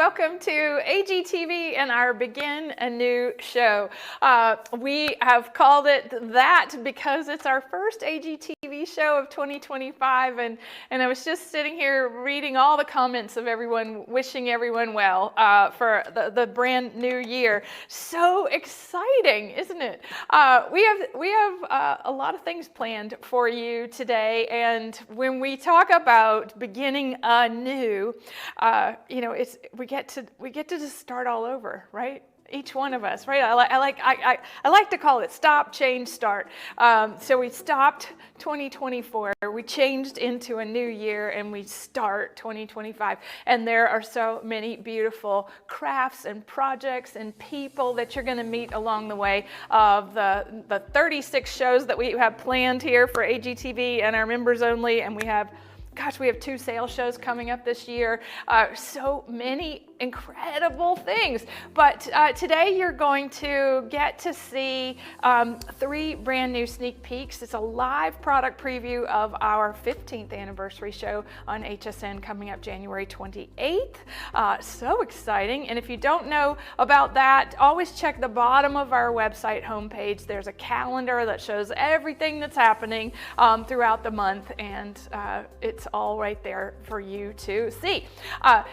welcome to AGTV and our Begin Anew show. We have called it that because it's our first AGTV show of 2025, and I was just sitting here reading all the comments of everyone wishing everyone well for the brand new year. So exciting, isn't it? We have a lot of things planned for you today, and when we talk about beginning anew, you know, we get to just start all over, right? Each one of us, right? I like to call it stop, change, start. So we stopped 2024, we changed into a new year, and we start 2025. And there are so many beautiful crafts and projects and people that you're going to meet along the way of the 36 shows that we have planned here for AGTV and our members only, and we have 2 sales shows coming up this year. So many incredible things. But today you're going to get to see 3 brand new sneak peeks. It's a live product preview of our 15th anniversary show on HSN coming up January 28th. So exciting. And if you don't know about that, always check the bottom of our website homepage. There's a calendar that shows everything that's happening throughout the month, and it's all right there for you to see.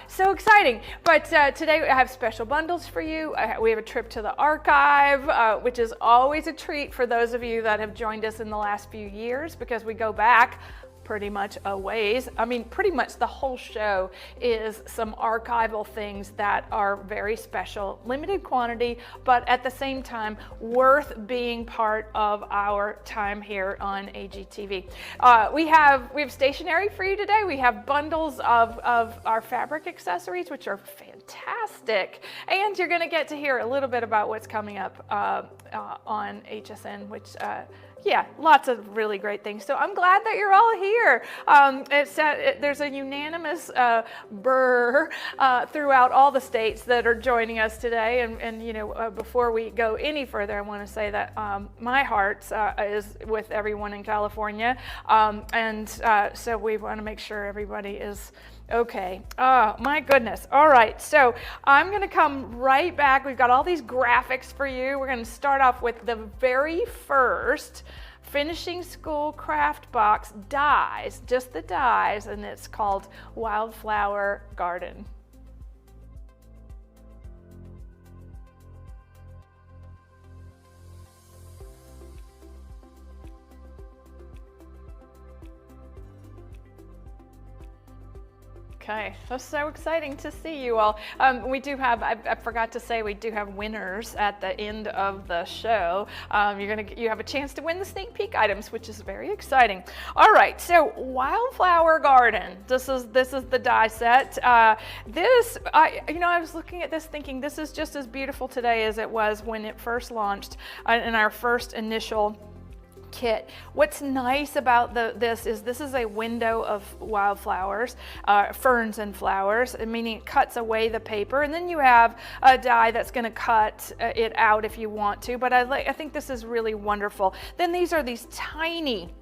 So exciting. But today I have special bundles for you. We have a trip to the archive, which is always a treat for those of you that have joined us in the last few years, because we go back pretty much a ways. I mean, pretty much the whole show is some archival things that are very special, limited quantity, but at the same time worth being part of our time here on AGTV. We have stationery for you today. We have bundles of our fabric accessories, which are fantastic, and you're going to get to hear a little bit about what's coming up on HSN, which yeah, lots of really great things. So I'm glad that you're all here. There's a unanimous burr throughout all the states that are joining us today. And you know, before we go any further, I want to say that my heart is with everyone in California. So we want to make sure everybody is okay. Oh, my goodness. All right. So I'm going to come right back. We've got all these graphics for you. We're going to start off with the very first finishing school craft box dies, just the dies, and it's called Wildflower Garden. Okay, so exciting to see you all. We do have, I forgot to say, we do have winners at the end of the show. You have a chance to win the sneak peek items, which is very exciting. All right, so Wildflower Garden. This is the die set. I was looking at this thinking this is just as beautiful today as it was when it first launched in our first initial kit. What's nice about this is a window of wildflowers, ferns and flowers, meaning it cuts away the paper, and then you have a die that's going to cut it out if you want to, but I think this is really wonderful. Then these are these tiny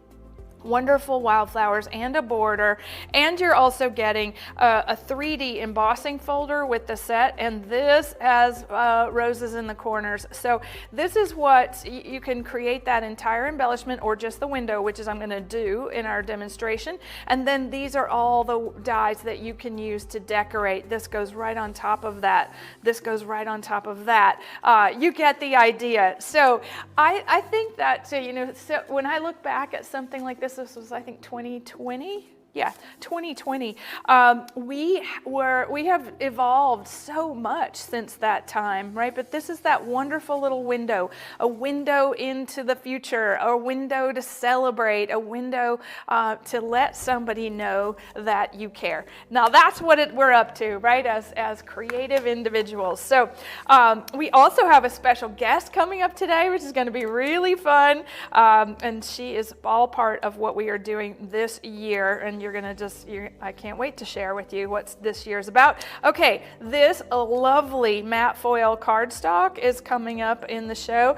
wonderful wildflowers and a border, and you're also getting a 3D embossing folder with the set, and this has roses in the corners. So this is what you can create that entire embellishment, or just the window, which is I'm going to do in our demonstration. And then these are all the dies that you can use to decorate. This goes right on top of that. This goes right on top of that. You get the idea. So I think that, so when I look back at something like this was, I think, 2020. Yeah, 2020. We have evolved so much since that time, right? But this is that wonderful little window, a window into the future, a window to celebrate, a window to let somebody know that you care. Now that's what we're up to, right? As creative individuals. So we also have a special guest coming up today, which is going to be really fun, and she is all part of what we are doing this year. And you're going to I can't wait to share with you what this year's about. Okay, this lovely matte foil cardstock is coming up in the show.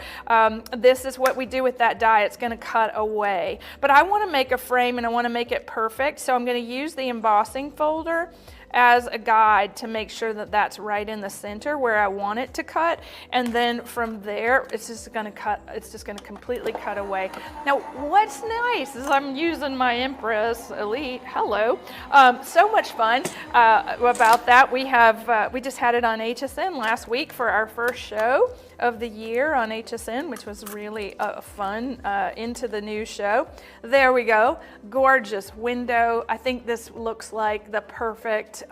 This is what we do with that die. It's going to cut away. But I want to make a frame and I want to make it perfect. So I'm going to use the embossing folder as a guide to make sure that that's right in the center where I want it to cut. And then from there, it's just gonna completely cut away. Now, what's nice is I'm using my Empress Elite, hello. So much fun about that. We just had it on HSN last week for our first show of the year on HSN, which was really fun into the new show. There we go, gorgeous window. I think this looks like the perfect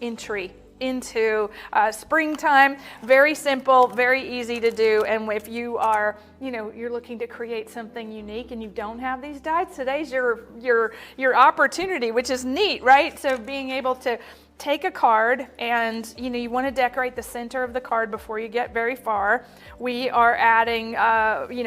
entry into springtime. Very simple, very easy to do. And if you are, you're looking to create something unique and you don't have these dies, today's your opportunity, which is neat, right? So being able to take a card and you want to decorate the center of the card before you get very far. We are adding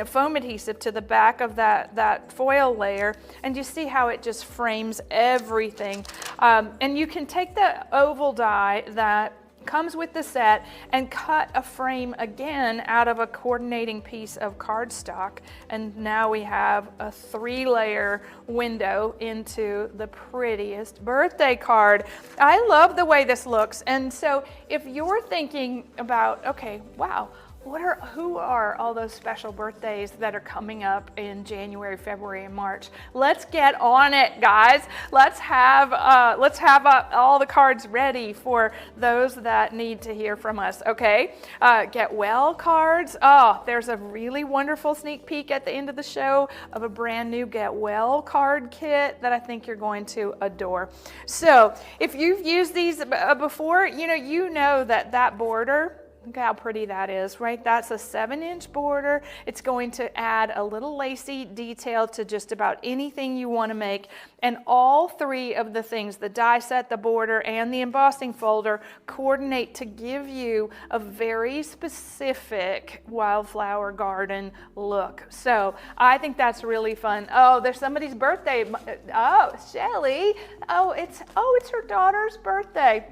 foam adhesive to the back of that foil layer, and you see how it just frames everything. And you can take the oval die that comes with the set and cut a frame again out of a coordinating piece of cardstock, and now we have a 3-layer window into the prettiest birthday card. I love the way this looks. And so if you're thinking about, okay, wow, who are all those special birthdays that are coming up in January, February, and March? Let's get on it, guys. Let's have all the cards ready for those that need to hear from us, okay? Get well cards. Oh, there's a really wonderful sneak peek at the end of the show of a brand new Get Well card kit that I think you're going to adore. So if you've used these before, you know that border, look how pretty that is, right? That's a 7-inch border. It's going to add a little lacy detail to just about anything you want to make. And all 3 of the things, the die set, the border, and the embossing folder, coordinate to give you a very specific wildflower garden look. So I think that's really fun. Oh, there's somebody's birthday. Oh, Shelly. Oh, it's her daughter's birthday.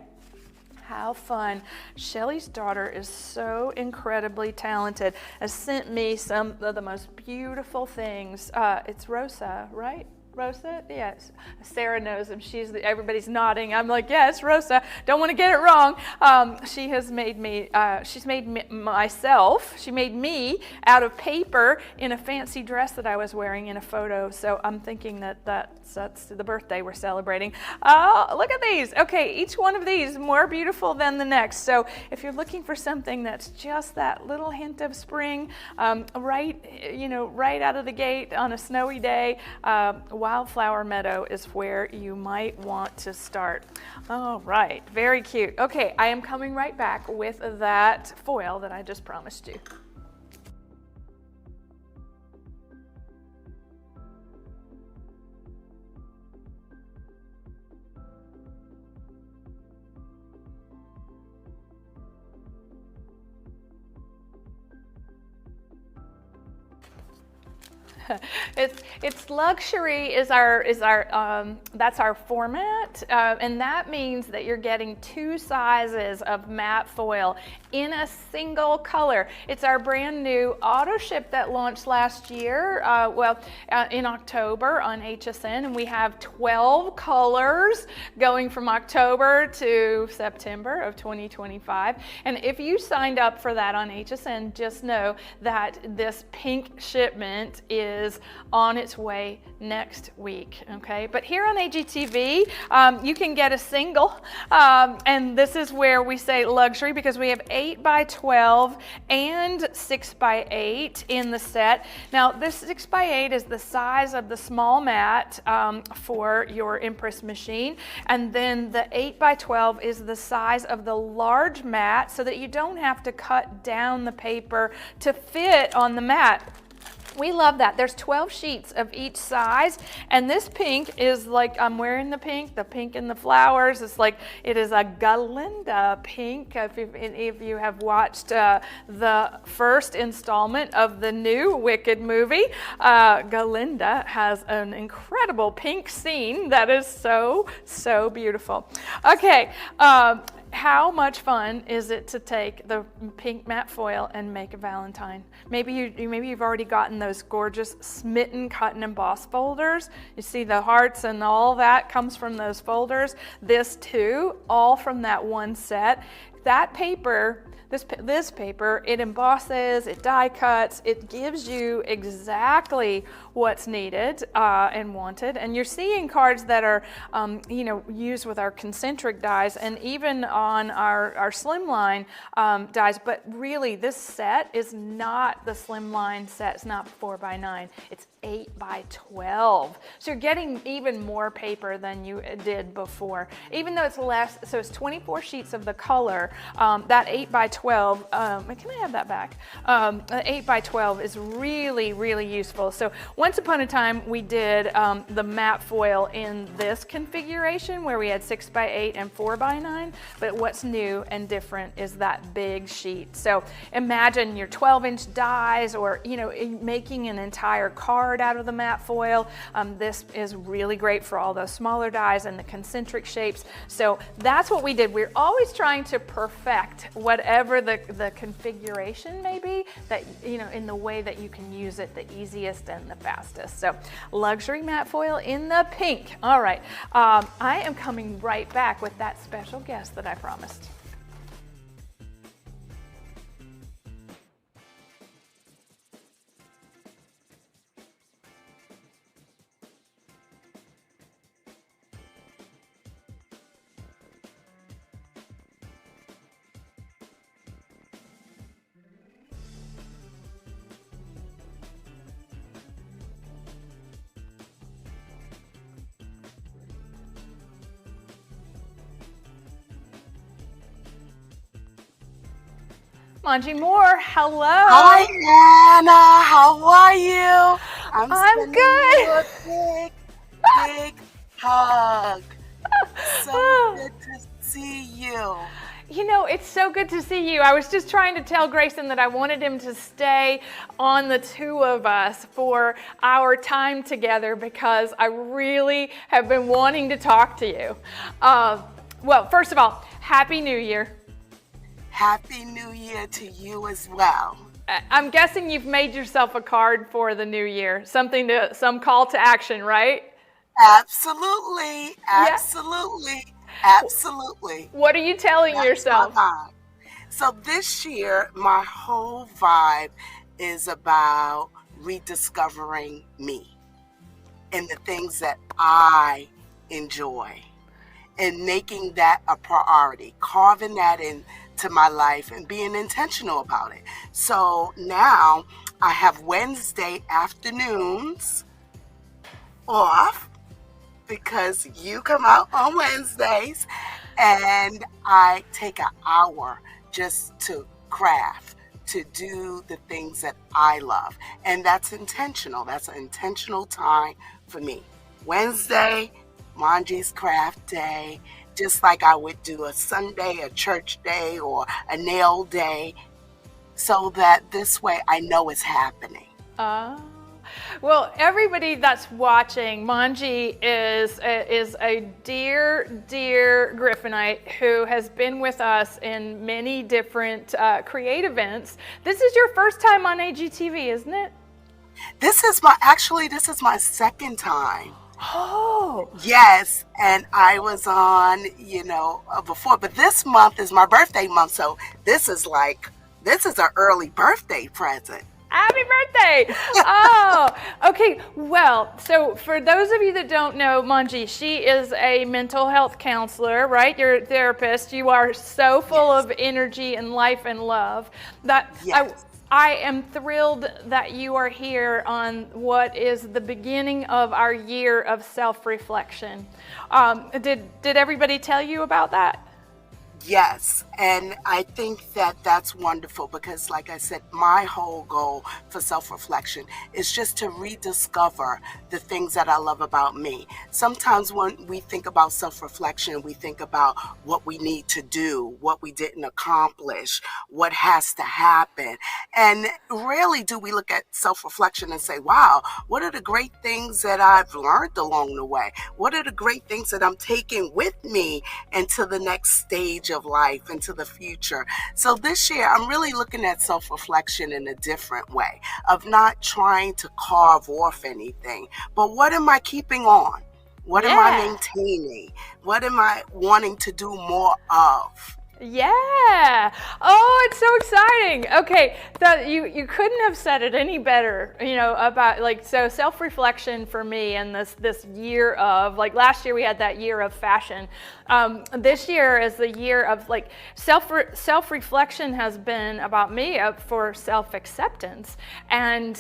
How fun. Shelly's daughter is so incredibly talented. Has sent me some of the most beautiful things. It's Rosa, right? Rosa? Yes. Sarah knows him. Everybody's nodding. I'm like, yes, Rosa. Don't want to get it wrong. She has made me, she made me out of paper in a fancy dress that I was wearing in a photo. So I'm thinking that's the birthday we're celebrating. Oh, look at these. Okay, each one of these more beautiful than the next. So if you're looking for something that's just that little hint of spring, right out of the gate on a snowy day, Wildflower Meadow is where you might want to start. All right, very cute. Okay, I am coming right back with that foil that I just promised you. It's luxury is our that's our format, and that means that you're getting 2 sizes of matte foil in a single color. It's our brand new auto ship that launched last year, in October on HSN, and we have 12 colors going from October to September of 2025. And if you signed up for that on HSN, just know that this pink shipment is on its way next week, okay? But here on AGTV, you can get a single, and this is where we say luxury because we have 8x12 and 6x8 in the set. Now, this 6x8 is the size of the small mat for your Empress machine, and then the 8x12 is the size of the large mat so that you don't have to cut down the paper to fit on the mat. We love that. There's 12 sheets of each size, and this pink is like, I'm wearing the pink and the flowers. It's like, it is a Galinda pink. If you have watched the first installment of the new Wicked movie, Galinda has an incredible pink scene that is so, so beautiful. Okay. how much fun is it to take the pink matte foil and make a Valentine? Maybe you've already gotten those gorgeous Smitten cut and emboss folders. You see the hearts and all that comes from those folders. This too, all from that one set. That paper, this paper, it embosses, it die cuts, it gives you exactly what's needed and wanted. And you're seeing cards that are, used with our concentric dies and even on our slimline dies. But really, this set is not the slimline set. It's not 4x9. It's 8x12. So you're getting even more paper than you did before. Even though it's less, so it's 24 sheets of the color. That 8x12, can I have that back? 8x12 is really, really useful. So once upon a time, we did the matte foil in this configuration where we had 6x8 and 4x9. But what's new and different is that big sheet. So imagine your 12-inch dies, or making an entire card out of the matte foil. This is really great for all those smaller dies and the concentric shapes. So that's what we did. We're always trying to perfect whatever the configuration may be, that in the way that you can use it the easiest and the fastest. So luxury matte foil in the pink. All right, I am coming right back with that special guest that I promised. Monje Moore, hello. Hi, Anna. How are you? I'm good. You a big hug. So good to see you. It's so good to see you. I was just trying to tell Grayson that I wanted him to stay on the two of us for our time together because I really have been wanting to talk to you. Well, first of all, Happy New Year. Happy New Year to you as well. I'm guessing you've made yourself a card for the new year, some call to action, right? Absolutely. What are you telling That's yourself? my vibe. So this year, my whole vibe is about rediscovering me and the things that I enjoy and making that a priority, carving that into my life and being intentional about it. So now I have Wednesday afternoons off because you come out on Wednesdays, and I take an hour just to craft, to do the things that I love. And that's intentional. That's an intentional time for me. Wednesday, Monje's craft day, just like I would do a Sunday, a church day, or a nail day, so that this way I know it's happening. Well, everybody that's watching, Monje is a dear Griffinite who has been with us in many different create events. This is your first time on AGTV, isn't it? This is my second time. Oh. Yes, and I was on, before, but this month is my birthday month, so this is an early birthday present. Happy birthday! Oh, okay. Well, so for those of you that don't know Monje, she is a mental health counselor, right? You're a therapist. You are so full of energy and life and love. Yes. I am thrilled that you are here on what is the beginning of our year of self-reflection. Did everybody tell you about that? Yes, and I think that that's wonderful because, like I said, my whole goal for self-reflection is just to rediscover the things that I love about me. Sometimes when we think about self-reflection, we think about what we need to do, what we didn't accomplish, what has to happen. And rarely do we look at self-reflection and say, wow, what are the great things that I've learned along the way? What are the great things that I'm taking with me into the next stage stage of life, into the future. So this year, I'm really looking at self-reflection in a different way, of not trying to carve off anything, but what am I keeping on? What am I Yeah. maintaining? What am I wanting to do more of? Yeah. Oh, it's so exciting. Okay, that you couldn't have said it any better, about like, so self-reflection for me and this year of, like, last year we had that year of fashion. This year is the year of, like, self-reflection has been about me for self-acceptance and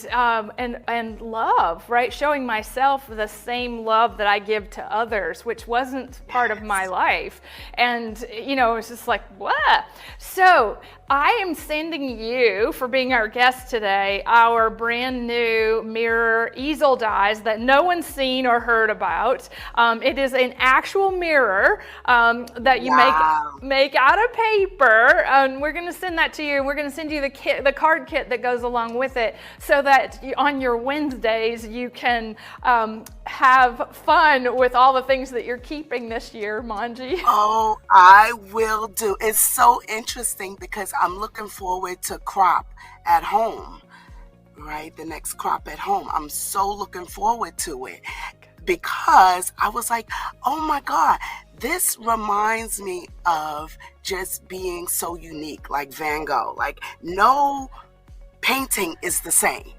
love, right? Showing myself the same love that I give to others, which wasn't part of my life. And, it's just like, what? So I am sending you, for being our guest today, our brand new mirror easel dies that no one's seen or heard about. It is an actual mirror that you make out of paper, and we're going to send that to you. And we're going to send you the card kit that goes along with it, so that on your Wednesdays you can have fun with all the things that you're keeping this year, Monje. Oh, I will do. It's so interesting because I'm looking forward to crop at home, right? The next crop at home. I'm so looking forward to it because I was like, oh my God, this reminds me of just being so unique, like Van Gogh. Like, no painting is the same.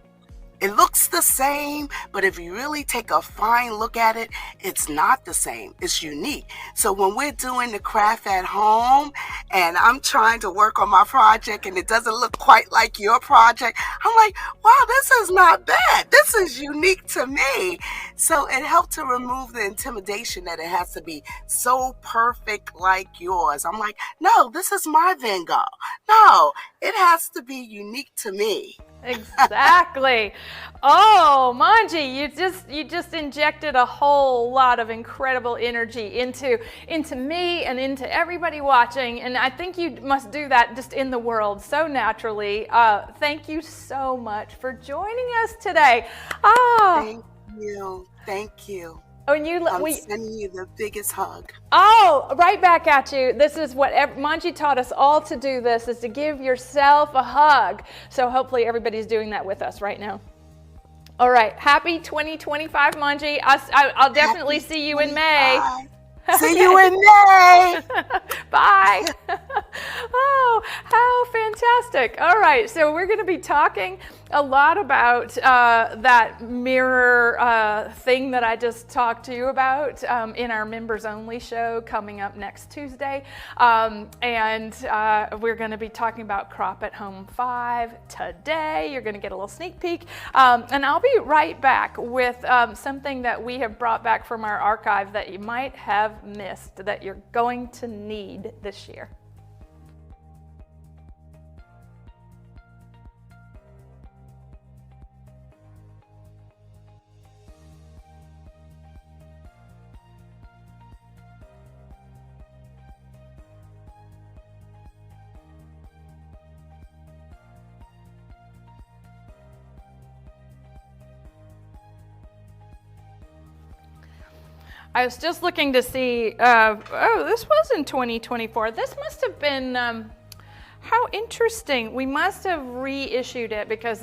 It looks the same, but if you really take a fine look at it, it's not the same. It's unique. So when we're doing the craft at home and I'm trying to work on my project and it doesn't look quite like your project, I'm like, wow, this is not bad. This is unique to me. So it helped to remove the intimidation that it has to be so perfect like yours. I'm like, no, this is my Van Gogh. No, it has to be unique to me. Exactly. Oh, Monje, you just injected a whole lot of incredible energy into me and into everybody watching, and I think you must do that just in the world so naturally. Thank you so much for joining us today. Thank you. Thank you. Oh, I'm sending you the biggest hug. Oh, right back at you. This is what Monje taught us all to do. This is to give yourself a hug. So hopefully everybody's doing that with us right now. All right. Happy 2025, Monje. I'll definitely see you in May. See you in May. Bye. Oh, how fantastic. All right. So we're going to be talking a lot about that mirror thing that I just talked to you about in our members only show coming up next Tuesday. And we're going to be talking about Crop at Home 5 today. You're going to get a little sneak peek. And I'll be right back with something that we have brought back from our archive that you might have missed, that you're going to need this year. I was just looking to see, this was in 2024. This must have been, how interesting. We must have reissued it because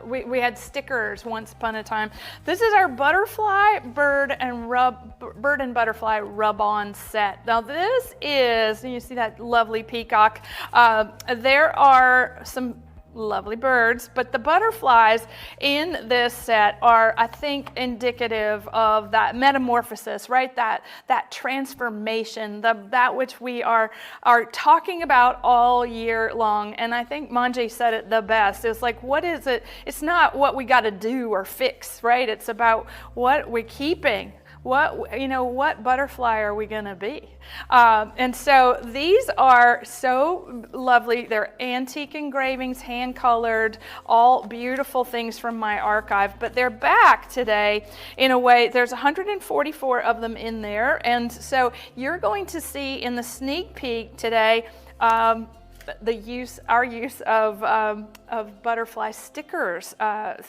we had stickers once upon a time. This is our butterfly, bird and butterfly rub-on set. Now this is, you see that lovely peacock. There are some lovely birds, but the butterflies in this set are, I think, indicative of that metamorphosis, right? That transformation, that which we are talking about all year long. And I think Monje said it the best. It's like, what is it? It's not what we got to do or fix, right? It's about what we're keeping. What butterfly are we going to be? And so these are so lovely. They're antique engravings, hand-colored, all beautiful things from my archive. But they're back today in a way. There's 144 of them in there. And so you're going to see in the sneak peek today our use of butterfly stickers.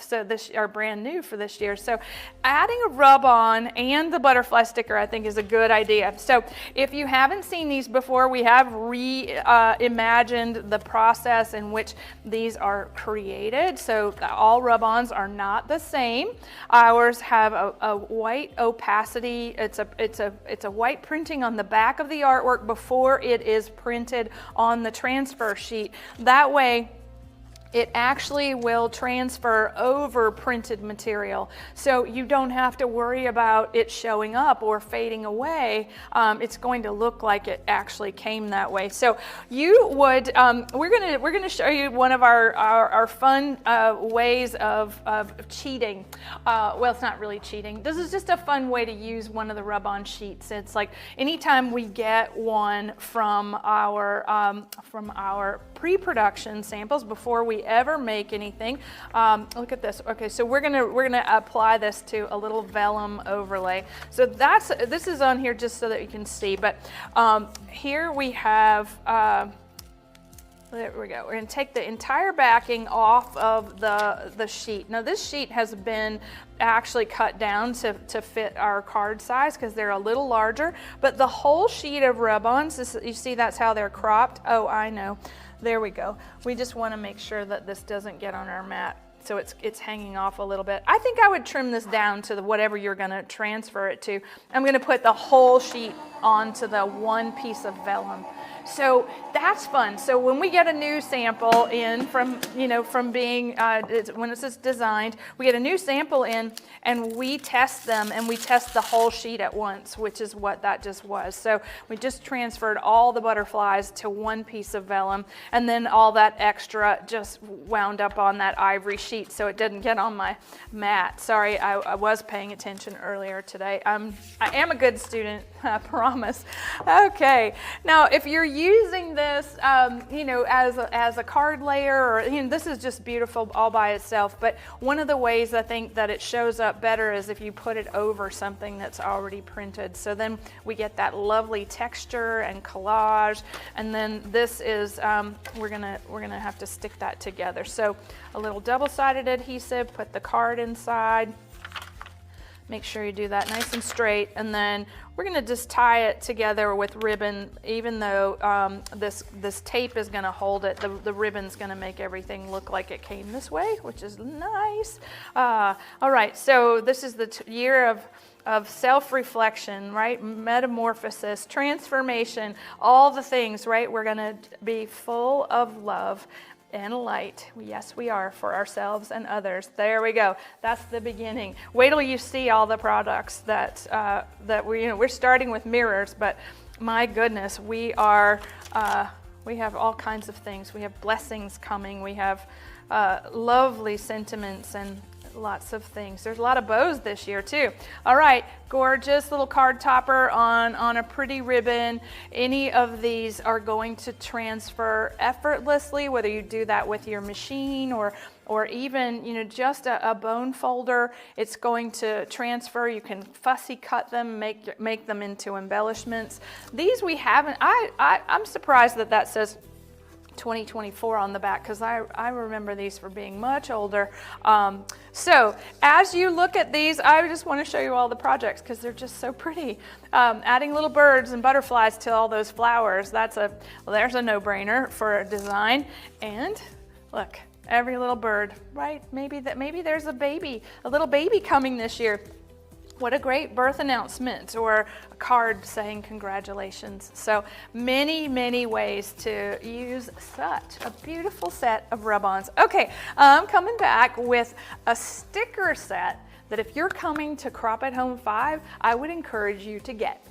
So this are brand new for this year. So adding a rub-on and the butterfly sticker, I think, is a good idea. So if you haven't seen these before, we have reimagined the process in which these are created. So all rub-ons are not the same. Ours have a white opacity. It's a white printing on the back of the artwork before it is printed on the transfer sheet. That way, it actually will transfer over printed material. So you don't have to worry about it showing up or fading away. It's going to look like it actually came that way. So you would, we're gonna show you one of our fun ways of cheating. Well, it's not really cheating. This is just a fun way to use one of the rub-on sheets. It's like anytime we get one from our pre-production samples before we ever make anything. Look at this. Okay, so we're gonna apply this to a little vellum overlay. So this is on here just so that you can see. But here we have. There we go. We're going to take the entire backing off of the sheet. Now this sheet has been actually cut down to fit our card size because they're a little larger, but the whole sheet of rub-ons, you see that's how they're cropped. Oh, I know. There we go. We just want to make sure that this doesn't get on our mat. So it's hanging off a little bit. I think I would trim this down to whatever you're going to transfer it to. I'm going to put the whole sheet onto the one piece of vellum. So that's fun. So when we get a new sample in from being, when this is designed, we get a new sample in and we test them and we test the whole sheet at once, which is what that just was. So we just transferred all the butterflies to one piece of vellum and then all that extra just wound up on that ivory sheet so it didn't get on my mat. Sorry, I was paying attention earlier today. I am a good student, I promise. Okay, now if you're using this, as a card layer, or this is just beautiful all by itself. But one of the ways I think that it shows up better is if you put it over something that's already printed. So then we get that lovely texture and collage. And then this is we're gonna have to stick that together. So a little double-sided adhesive. Put the card inside. Make sure you do that nice and straight, and then we're going to just tie it together with ribbon. Even though this tape is going to hold it, the ribbon's going to make everything look like it came this way, which is nice. All right, so this is the year of self-reflection, right? Metamorphosis, transformation, all the things, right? We're going to be full of love and light. Yes, we are, for ourselves and others. There we go. That's the beginning. Wait till you see all the products that we're starting with mirrors, but my goodness, we have all kinds of things. We have blessings coming. We have lovely sentiments and lots of things. There's a lot of bows this year too. All right, gorgeous little card topper on a pretty ribbon. Any of these are going to transfer effortlessly, whether you do that with your machine or even just a bone folder. It's going to transfer. You can fussy cut them, make them into embellishments. These we haven't. I'm surprised that says 2024 on the back, because I remember these for being much older. So as you look at these, I just want to show you all the projects because they're just so pretty. Adding little birds and butterflies to all those flowers, there's a no-brainer for a design. And look, every little bird, right? Maybe there's a little baby coming this year. What a great birth announcement, or a card saying congratulations. So many, many ways to use such a beautiful set of rub-ons. Okay, I'm coming back with a sticker set that if you're coming to Crop at Home 5, I would encourage you to get.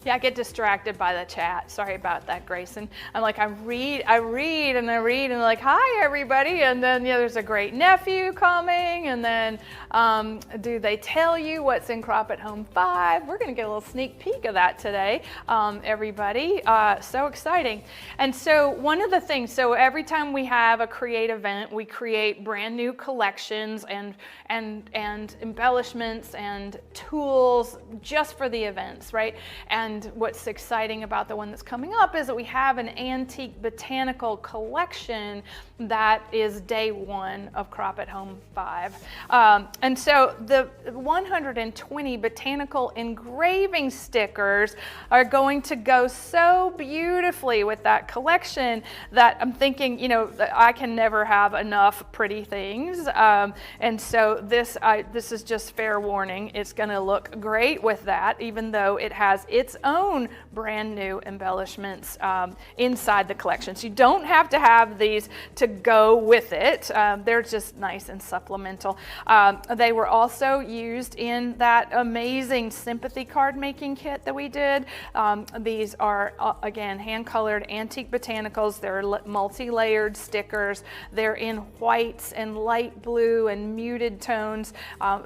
Yeah, I get distracted by the chat. Sorry about that, Grayson. I'm like, I read, and they're like, hi, everybody. And then, yeah, there's a great nephew coming. And then, do they tell you what's in Crop at Home 5? We're going to get a little sneak peek of that today, everybody. So exciting. And so one of the things, so every time we have a create event, we create brand new collections and embellishments and tools just for the events, right? And what's exciting about the one that's coming up is that we have an antique botanical collection that is day one of Crop at Home 5. And so the 120 botanical engraving stickers are going to go so beautifully with that collection that I'm thinking, you know, I can never have enough pretty things. And so this is just fair warning. It's going to look great with that, even though it has its own brand new embellishments inside the collection. So you don't have to have these to go with it. They're just nice and supplemental. They were also used in that amazing sympathy card making kit that we did. These are, again, hand-colored antique botanicals. They're multi-layered stickers. They're in whites and light blue and muted tones.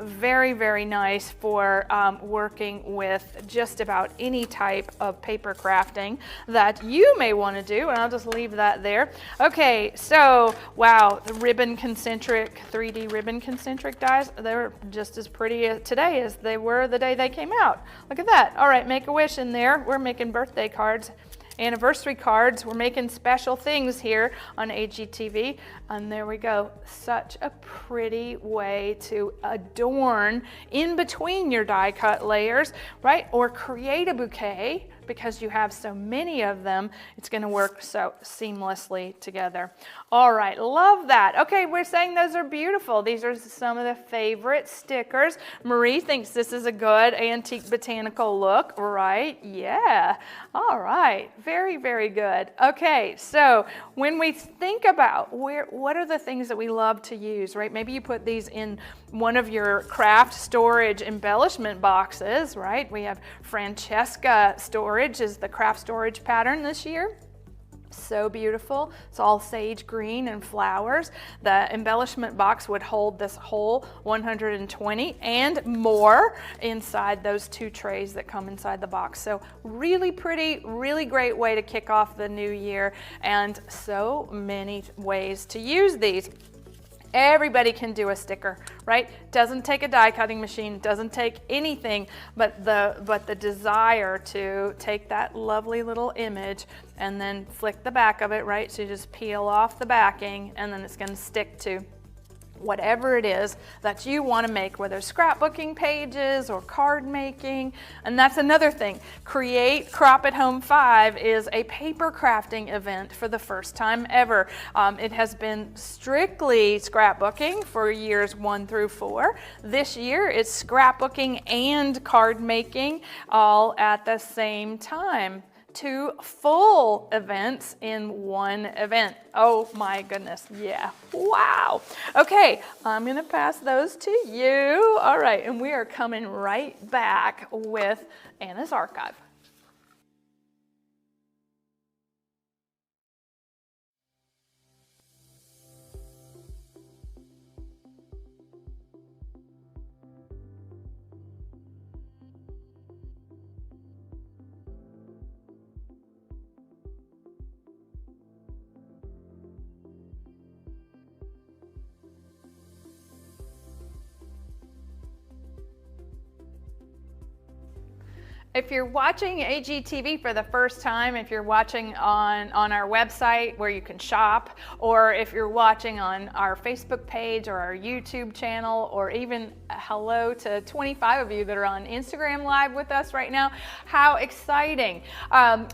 Very, very nice for working with just about any type of paper crafting that you may want to do, and I'll just leave that there. Okay, so wow, the ribbon concentric, 3D ribbon concentric dies, they're just as pretty today as they were the day they came out. Look at that. All right, make a wish in there. We're making birthday cards, anniversary cards. We're making special things here on AGTV. And there we go. Such a pretty way to adorn in between your die cut layers, right? Or create a bouquet because you have so many of them. It's going to work so seamlessly together. All right, love that. Okay, we're saying those are beautiful. These are some of the favorite stickers. Marie thinks this is a good antique botanical look, right? Yeah. All right, very, very good. Okay, so when we think about what are the things that we love to use, right? Maybe you put these in one of your craft storage embellishment boxes, right? We have Francesca Storage is the craft storage pattern this year. So beautiful. It's all sage green and flowers. The embellishment box would hold this whole 120 and more inside those 2 trays that come inside the box. So really pretty, really great way to kick off the new year, and so many ways to use these. Everybody can do a sticker, right? Doesn't take a die cutting machine, doesn't take anything but the desire to take that lovely little image and then flick the back of it, right? So you just peel off the backing and then it's going to stick to whatever it is that you want to make, whether scrapbooking pages or card making. And that's another thing. Create Crop at Home 5 is a paper crafting event for the first time ever. It has been strictly scrapbooking for years 1 through 4. This year it's scrapbooking and card making all at the same time. 2 full events in one event. Oh my goodness. Yeah. Wow. Okay. I'm going to pass those to you. All right. And we are coming right back with Anna's archive. If you're watching AGTV for the first time, if you're watching on our website where you can shop, or if you're watching on our Facebook page or our YouTube channel, or even hello to 25 of you that are on Instagram Live with us right now, how exciting.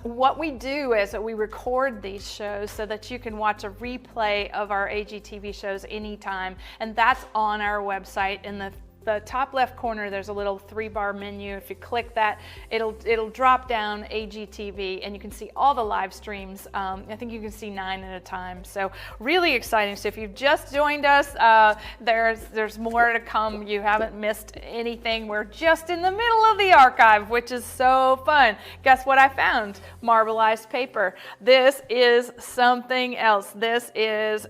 What we do is that we record these shows so that you can watch a replay of our AGTV shows anytime, and that's on our website in the the top left corner, there's a little 3-bar menu. If you click that, it'll drop down AGTV, and you can see all the live streams. I think you can see 9 at a time. So really exciting. So if you've just joined us, there's more to come. You haven't missed anything. We're just in the middle of the archive, which is so fun. Guess what I found? Marbleized paper. This is something else. This is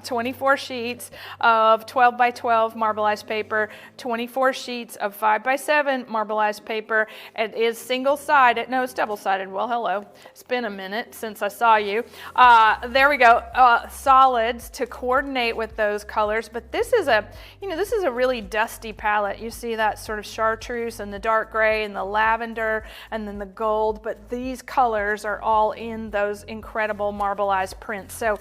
24 sheets of 12 by 12 marbleized paper, 24 sheets of 5 by 7 marbleized paper. It is single-sided. No, it's double-sided. Well, hello. It's been a minute since I saw you. There we go. Solids to coordinate with those colors. But this is a really dusty palette. You see that sort of chartreuse and the dark gray and the lavender and then the gold. But these colors are all in those incredible marbleized prints. So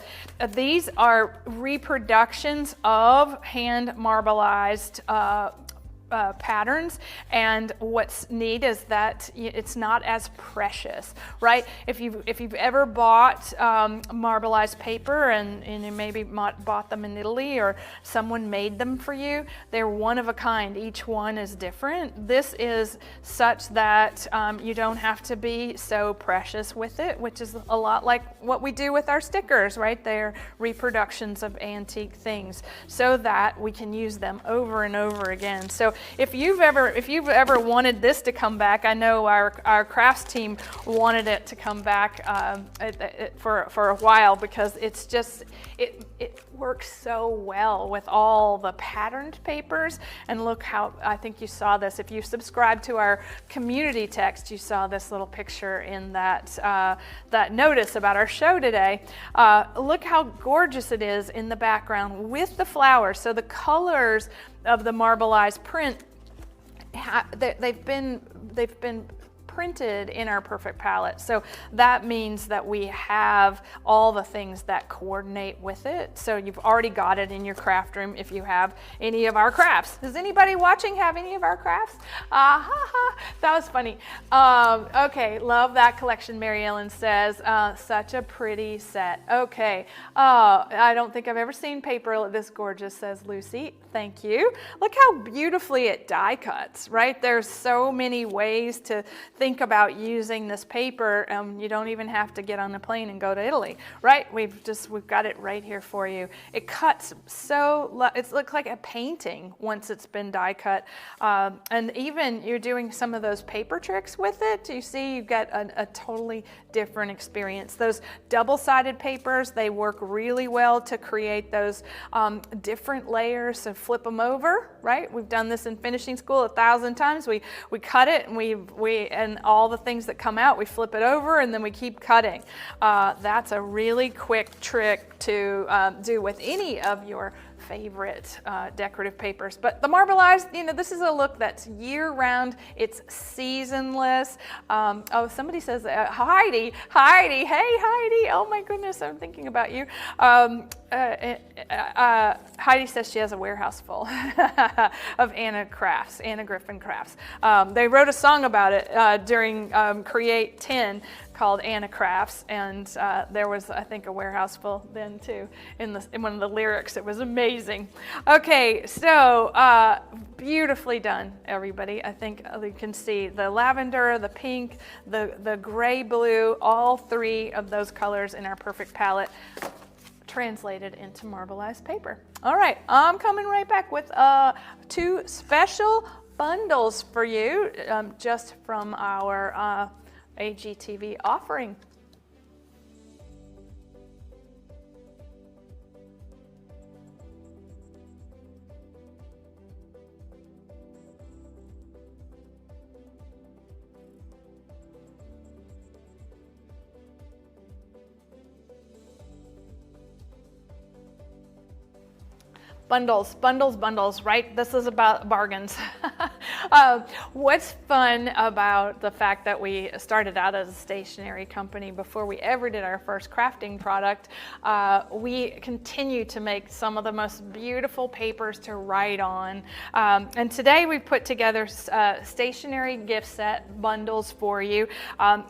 these are reproductions of hand marbleized patterns, and what's neat is that it's not as precious, right? If you've ever bought marbleized paper and you maybe bought them in Italy or someone made them for you, they're one of a kind. Each one is different. This is such that you don't have to be so precious with it, which is a lot like what we do with our stickers, right? They're reproductions of antique things so that we can use them over and over again. So if you've ever wanted this to come back, I know our crafts team wanted it to come back for a while, because it's just it works so well with all the patterned papers. And look how, I think you saw this, if you subscribe to our community text, you saw this little picture in that notice about our show today. Look how gorgeous it is in the background with the flowers. So the colors of the marbleized print, they've been printed in our perfect palette. So that means that we have all the things that coordinate with it. So you've already got it in your craft room if you have any of our crafts. Does anybody watching have any of our crafts? That was funny. Okay, love that collection, Mary Ellen says. Such a pretty set. Okay, I don't think I've ever seen paper this gorgeous, says Lucy. Thank you. Look how beautifully it die cuts, right? There's so many ways to think about using this paper. You don't even have to get on a plane and go to Italy, right? We've got it right here for you. It cuts it looks like a painting once it's been die cut. And even you're doing some of those paper tricks with it. You see, you get a totally different experience. Those double-sided papers, they work really well to create those different layers and flip them over, right? We've done this in finishing school 1,000 times. We cut it and all the things that come out, we flip it over and then we keep cutting. That's a really quick trick to do with any of your favorite decorative papers. But the marbleized, this is a look that's year-round. It's seasonless. Oh, somebody says, Heidi, hey Heidi, oh my goodness, I'm thinking about you. Heidi says she has a warehouse full of Anna Griffin crafts. They wrote a song about it during Create 10 called Anna Crafts, and there was, I think, a warehouse full then too in one of the lyrics. It was amazing. Okay, so beautifully done, everybody. I think you can see the lavender, the pink, the gray blue, all three of those colors in our perfect palette translated into marbleized paper. All right, I'm coming right back with 2 special bundles for you just from our AGTV offering. Bundles, right? This is about bargains. What's fun about the fact that we started out as a stationery company before we ever did our first crafting product, we continue to make some of the most beautiful papers to write on. And today we've put together stationery gift set bundles for you.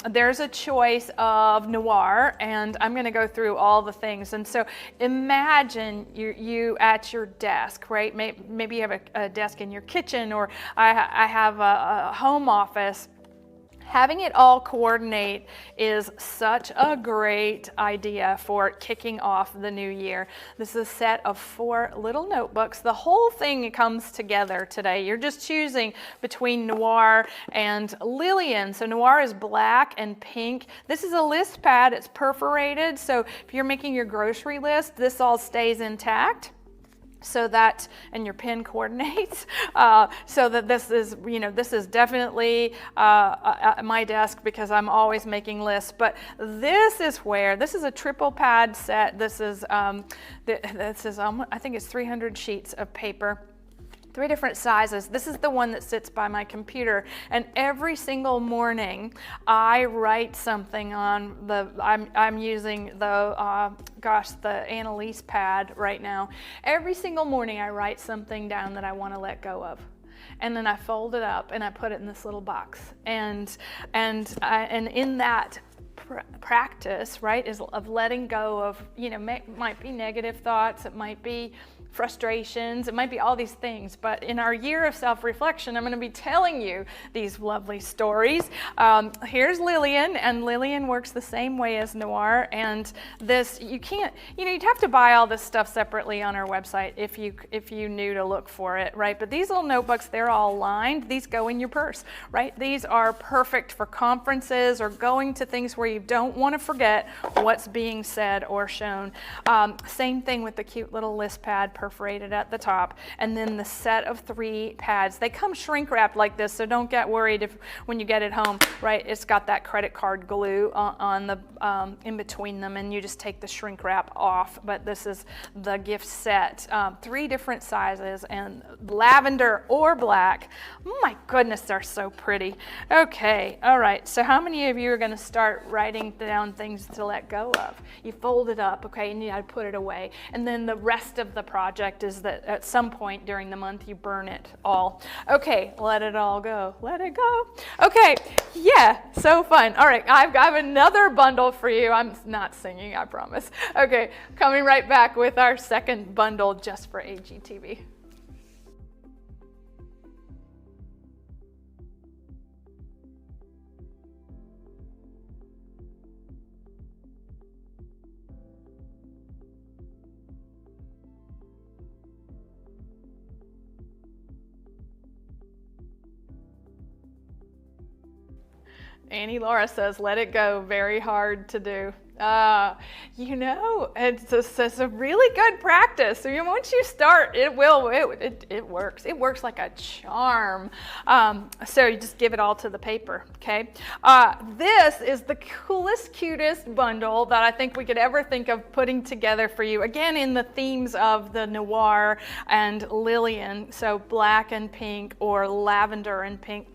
There's a choice of noir, and I'm going to go through all the things. And so imagine you at your desk, right? Maybe you have a desk in your kitchen, or I have a home office. Having it all coordinate is such a great idea for kicking off the new year. This is a set of 4 little notebooks. The whole thing comes together today. You're just choosing between noir and Lillian. So noir is black and pink. This is a list pad. It's perforated. So if you're making your grocery list, this all stays intact. So that, and your pen coordinates, so that this is, this is definitely my desk because I'm always making lists. But this is a triple pad set. This is I think it's 300 sheets of paper. 3 different sizes. This is the one that sits by my computer, and every single morning I write something on I'm using the Annalise pad right now. Every single morning I write something down that I want to let go of, and then I fold it up and I put it in this little box, and in that practice, right, is of letting go of, might be negative thoughts, it might be frustrations, it might be all these things, but in our year of self-reflection, I'm going to be telling you these lovely stories. Here's Lillian, and Lillian works the same way as noir, and this, you'd have to buy all this stuff separately on our website if you knew to look for it, right? But these little notebooks, they're all lined. These go in your purse, right? These are perfect for conferences or going to things where you don't want to forget what's being said or shown. Same thing with the cute little list pad, perforated at the top, and then the set of 3 pads. They come shrink wrapped like this, so don't get worried when you get it home, right? It's got that credit card glue on the in between them, and you just take the shrink wrap off. But this is the gift set, 3 different sizes, and lavender or black. My goodness, they're so pretty. Okay, all right, so how many of you are going to start writing down things to let go of? You fold it up, okay, and you put it away, and then the rest of the project is that at some point during the month you burn it all. Okay, let it all go. Let it go. Okay, yeah, so fun. All right, I've got another bundle for you. I'm not singing, I promise. Okay, coming right back with our second bundle just for AGTV. Annie Laura says, let it go, very hard to do. It's a really good practice. So once you start, it works. It works like a charm. So you just give it all to the paper, okay? This is the coolest, cutest bundle that I think we could ever think of putting together for you. Again, in the themes of the noir and Lillian, so black and pink or lavender and pink.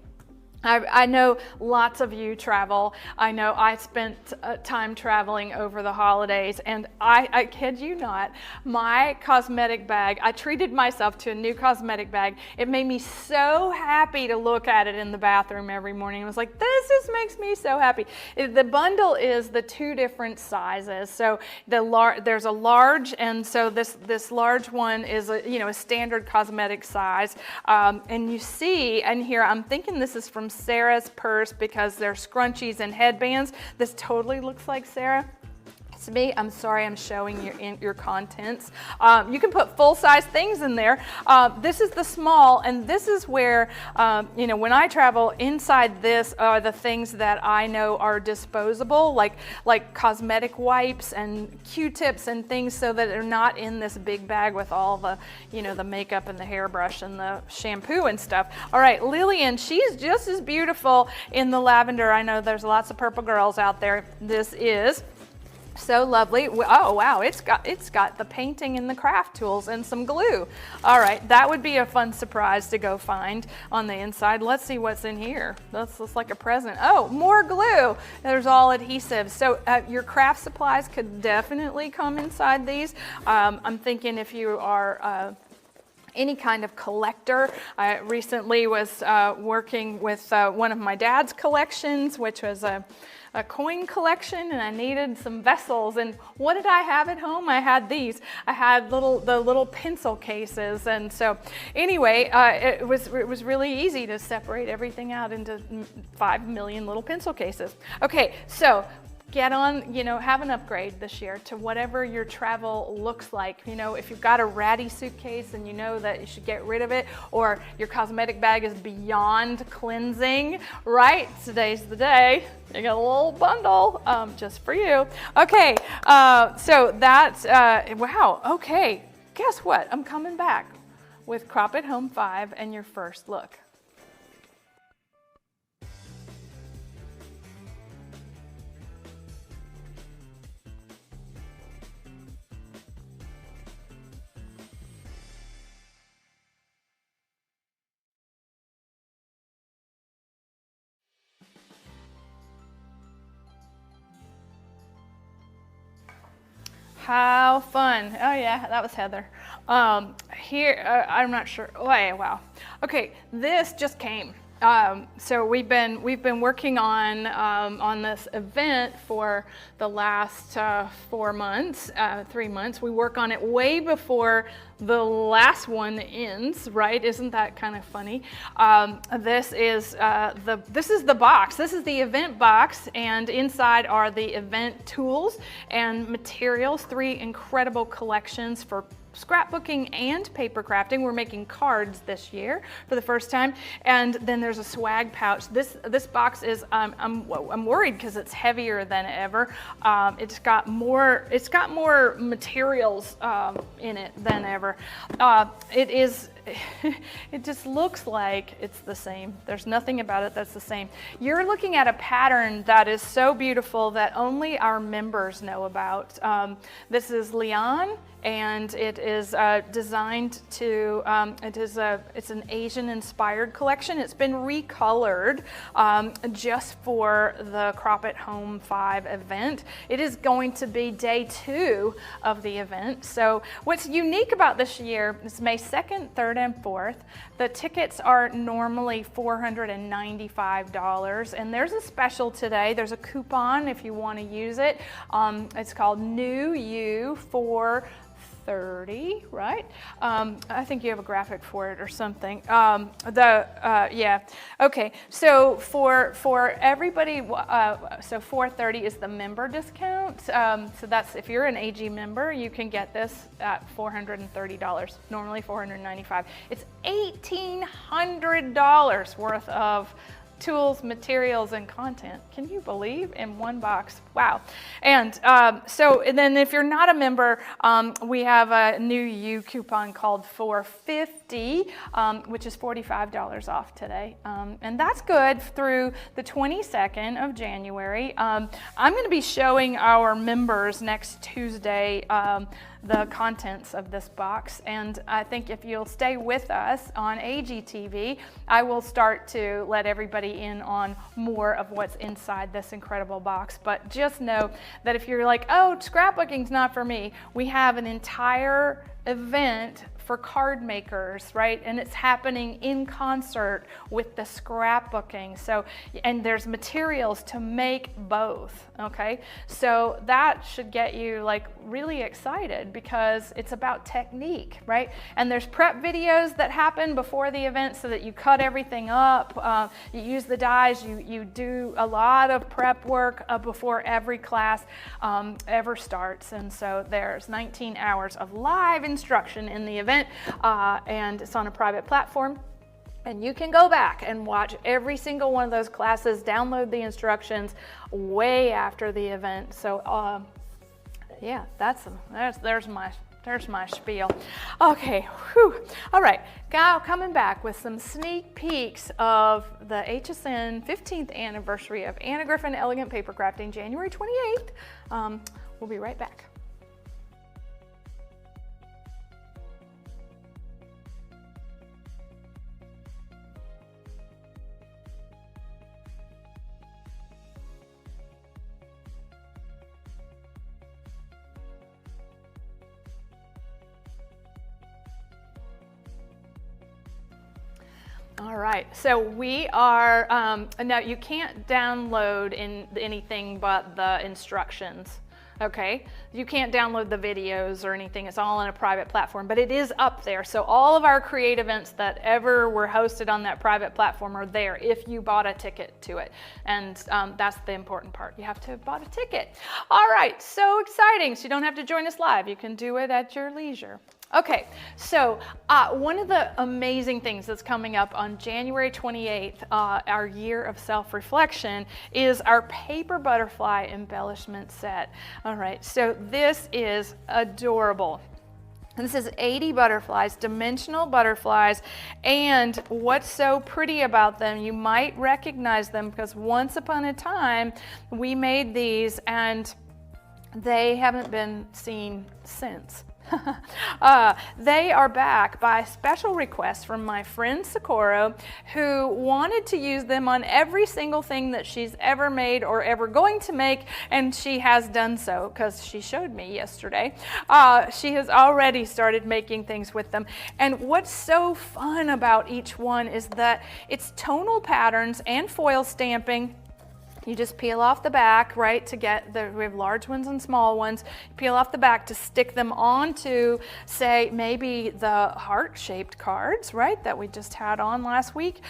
I know lots of you travel. I know I spent time traveling over the holidays, and I kid you not, my cosmetic bag, I treated myself to a new cosmetic bag. It made me so happy to look at it in the bathroom every morning. I was like, this just makes me so happy. The bundle is the 2 different sizes. So there's a large, and so this large one is a standard cosmetic size. And you see, and here I'm thinking this is from Sarah's purse because they're scrunchies and headbands. This totally looks like Sarah. It's me. I'm sorry I'm showing your contents. You can put full-size things in there. This is the small, and this is where, when I travel, inside this are the things that I know are disposable, like cosmetic wipes and Q-tips and things, so that they're not in this big bag with all the, the makeup and the hairbrush and the shampoo and stuff. All right, Lillian, she's just as beautiful in the lavender. I know there's lots of purple girls out there. This is So lovely. Oh wow, it's got the painting and the craft tools and some glue. All right, that would be a fun surprise to go find on the inside. Let's see what's in here. That's looks like a present. Oh, more glue. There's all adhesive. So your craft supplies could definitely come inside these. I'm thinking if you are any kind of collector. I recently was working with one of my dad's collections, which was a coin collection, and I needed some vessels. And what did I have at home? I had these. I had the little pencil cases. And so anyway, it was really easy to separate everything out into 5 million little pencil cases. Okay, so get on, have an upgrade this year to whatever your travel looks like. If you've got a ratty suitcase and you know that you should get rid of it, or your cosmetic bag is beyond cleansing, right? Today's the day. You got a little bundle just for you. Okay, so that's, wow, okay. Guess what? I'm coming back with Crop It Home 5 and your first look. How fun. Oh yeah, that was Heather. Here, I'm not sure. Oh, yeah, wow. Okay, this just came. So we've been working on this event for the last 4 months, 3 months. We work on it way before the last one ends, right? Isn't that kind of funny? This is the box. This is the event box, and inside are the event tools and materials. 3 incredible collections for scrapbooking and paper crafting. We're making cards this year for the first time, and then there's a swag pouch. This box is I'm worried because it's heavier than ever. It's got more materials in it than ever. It just looks like it's the same. There's nothing about it that's the same. You're looking at a pattern that is so beautiful that only our members know about. This is Leon, and it is designed to, it's an Asian inspired collection. It's been recolored just for the Crop It Home 5 event. It is going to be day 2 of the event. So what's unique about this year is May 2nd, 3rd, and 4th. The tickets are normally $495, and there's a special today. There's a coupon if you want to use it. It's called New You for 30, right? I think you have a graphic for it or something. Yeah. Okay. So for everybody, so 430 is the member discount. So that's if you're an AG member, you can get this at $430. Normally $495. It's $1,800 worth of tools, materials, and content. Can you believe? In one box? Wow. And and then if you're not a member, we have a New You coupon called 450, which is $45 off today. And that's good through the 22nd of January. I'm going to be showing our members next Tuesday the contents of this box, and I think if you'll stay with us on AGTV, I will start to let everybody in on more of what's inside this incredible box. But just know that if you're like, oh, scrapbooking's not for me, we have an entire event for card makers, right? And it's happening in concert with the scrapbooking. So, and there's materials to make both, okay? So that should get you like really excited because it's about technique, right? And there's prep videos that happen before the event so that you cut everything up, you use the dies, you do a lot of prep work before every class ever starts. And so there's 19 hours of live instruction in the event, and it's on a private platform. And you can go back and watch every single one of those classes, download the instructions way after the event. So yeah, there's my spiel. Okay, whew. All right, now coming back with some sneak peeks of the HSN 15th anniversary of Anna Griffin Elegant Paper Crafting, January 28th. We'll be right back. All right, so we are, now you can't download anything but the instructions, okay? You can't download the videos or anything, it's all on a private platform, but it is up there. So all of our create events that ever were hosted on that private platform are there if you bought a ticket to it. And that's the important part, you have to have bought a ticket. All right, so exciting, so you don't have to join us live, you can do it at your leisure. Okay, so one of the amazing things that's coming up on January 28th, our year of self-reflection, is our paper butterfly embellishment set. All right, so this is adorable. This is 80 butterflies, dimensional butterflies, and what's so pretty about them, you might recognize them because once upon a time we made these and they haven't been seen since. They are back by special request from my friend Socorro, who wanted to use them on every single thing that she's ever made or ever going to make, and she has done so because she showed me yesterday. She has already started making things with them, and what's so fun about each one is that it's tonal patterns and foil stamping. You just peel off the back, right, to get we have large ones and small ones. You peel off the back to stick them onto, say, maybe the heart-shaped cards, right, that we just had on last week.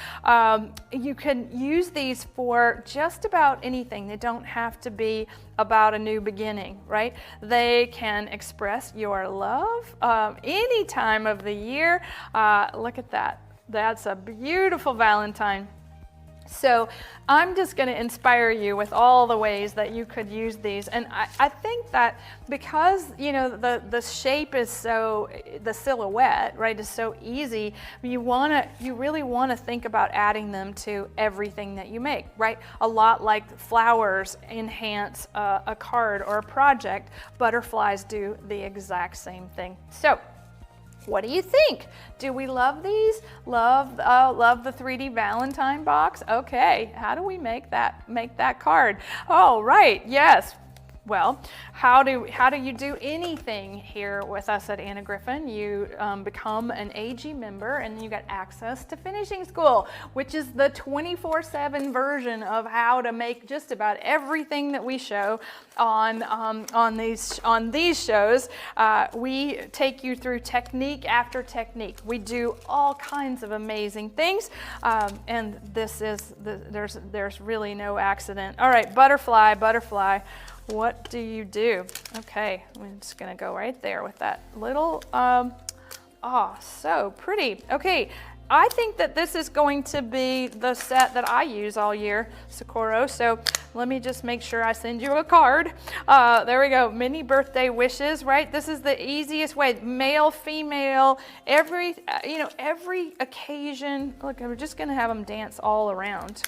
You can use these for just about anything. They don't have to be about a new beginning, right? They can express your love any time of the year. Look at that. That's a beautiful Valentine. So I'm just going to inspire you with all the ways that you could use these. And I think that because, you know, the shape is so, the silhouette, right, is so easy, you really want to think about adding them to everything that you make, right? A lot like flowers enhance a card or a project, butterflies do the exact same thing. So what do you think? Do we love these? Love the 3D Valentine box? Okay, how do we make that card? Oh, right, yes. Well, how do you do anything here with us at Anna Griffin? You become an AG member and you get access to finishing school, which is the 24/7 version of how to make just about everything that we show on these shows. We take you through technique after technique. We do all kinds of amazing things, and this is there's really no accident. All right, butterfly. What do you do? Okay, I'm just gonna go right there with that little, oh, so pretty. Okay, I think that this is going to be the set that I use all year, Socorro, so let me just make sure I send you a card. There we go, mini birthday wishes, right? This is the easiest way, male, female, every occasion. Look, we're just gonna have them dance all around.